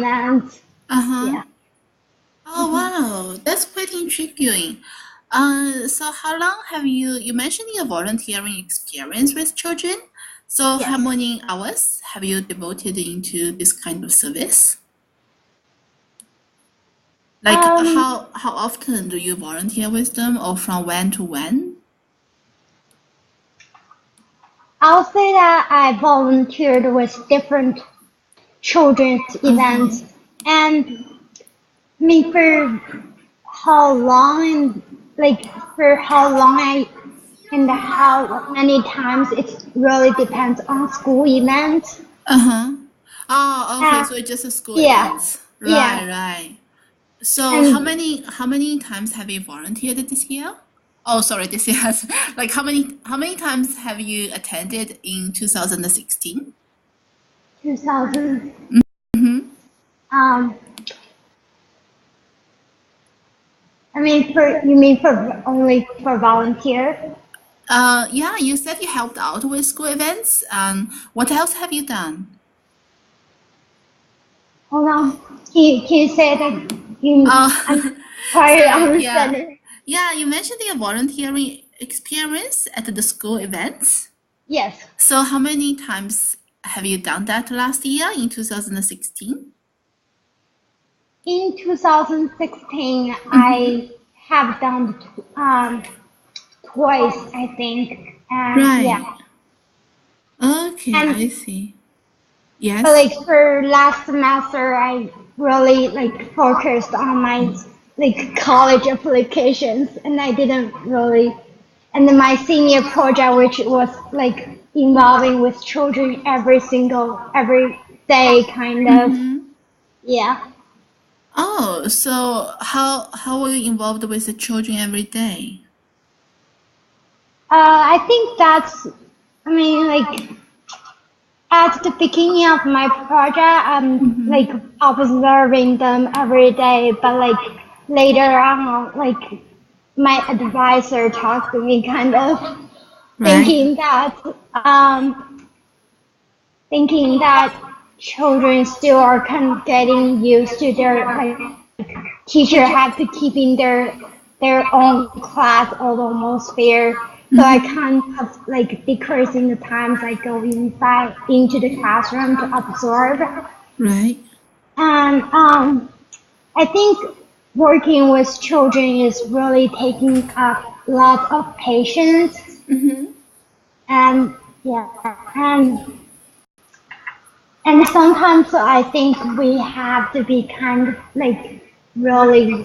events. Uh-huh. Yeah. Oh, Mhm. wow. That's quite intriguing. So how long have you mentioned your volunteering experience with children? So how Yes. many hours have you devoted into this kind of service? Like Um, how often do you volunteer with them or from when to when? I'll say that I volunteered with different children's Uh-huh. events, and I mean for how long and like for how long I and how many times it really depends on school events. Uh-huh. Oh, okay. Uh, So it's just a school yeah, events. yeah, Right, right. So and how many times have you volunteered this year? Oh, sorry, this year. Like how many times have you attended in 2016? 2000. Mm-hmm. Um, I mean for you mean for only for volunteer? Yeah, you said you helped out with school events. What else have you done? Hold on. Can you say that I'm Oh, sorry, I sorry. Yeah, understand. yeah. You mentioned your volunteering experience at the school events. Yes. So how many times have you done that last year in 2016? In 2016, Mm-hmm. I have done twice, I think, and yeah. Right. Okay, And I see. but Yes. like for last semester, I really like focused on my like college applications, and I didn't really. And then my senior project, which was like involving with children every day, kind of. Mm-hmm. Yeah. Oh, so how were you involved with the children every day? I think that's. I mean, like at the beginning of my project, I'm Mm-hmm. like observing them every day, but like later on, like my advisor talked to me kind of Right. thinking that um thinking that children still are kind of getting used to their like teacher have to keep in their own class or atmosphere. So I Mm-hmm. kind of like decreasing the times I go inside into the classroom to absorb. Right. And I think working with children is really taking a lot of patience Mm-hmm. and yeah and sometimes I think we have to be kind of like really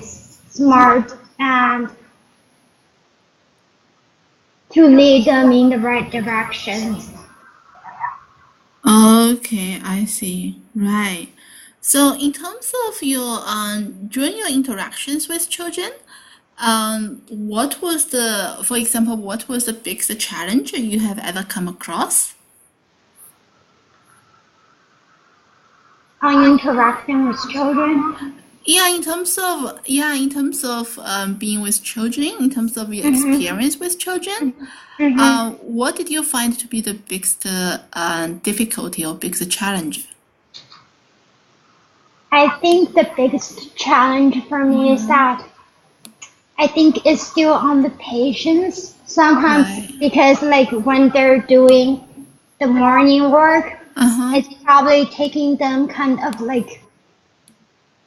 smart and to lead them in the right direction. Okay, I see. Right. So in terms of your during your interactions with children, what was for example, what was the biggest challenge you have ever come across? On interaction with children. Yeah, in terms of being with children, in terms of your Hmm. experience with children, Hmm. what did you find to be the biggest difficulty or biggest challenge? I think the biggest challenge for me is that I think it's still on the patients sometimes Right. because like when they're doing the morning work, Uh-huh. it's probably taking them kind of like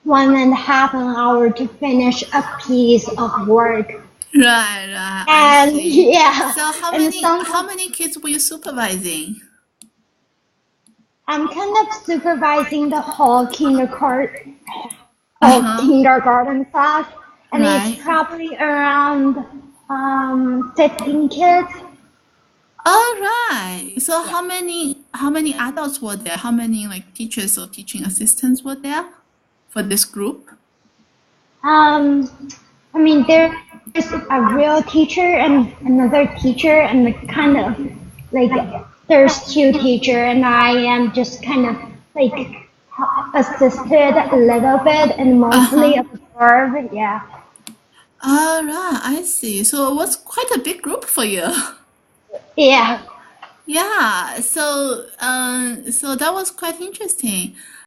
1.5 an hour to finish a piece of work. Right, right, I And see. yeah, So how and many how sometimes many kids were you supervising? I'm kind of supervising the whole Uh-huh. kindergarten class, and it's Right. probably around 15 kids. All right. So Yeah. how many adults were there? How many like teachers or teaching assistants were there for this group? Um, I mean, there's a real teacher and another teacher, and kind of like there's two teacher, and I am just kind of like assisted a little bit and mostly Uh-huh. absorb. Yeah. All right, I see. So it was quite a big group for you. Yeah. Yeah. So that was quite interesting.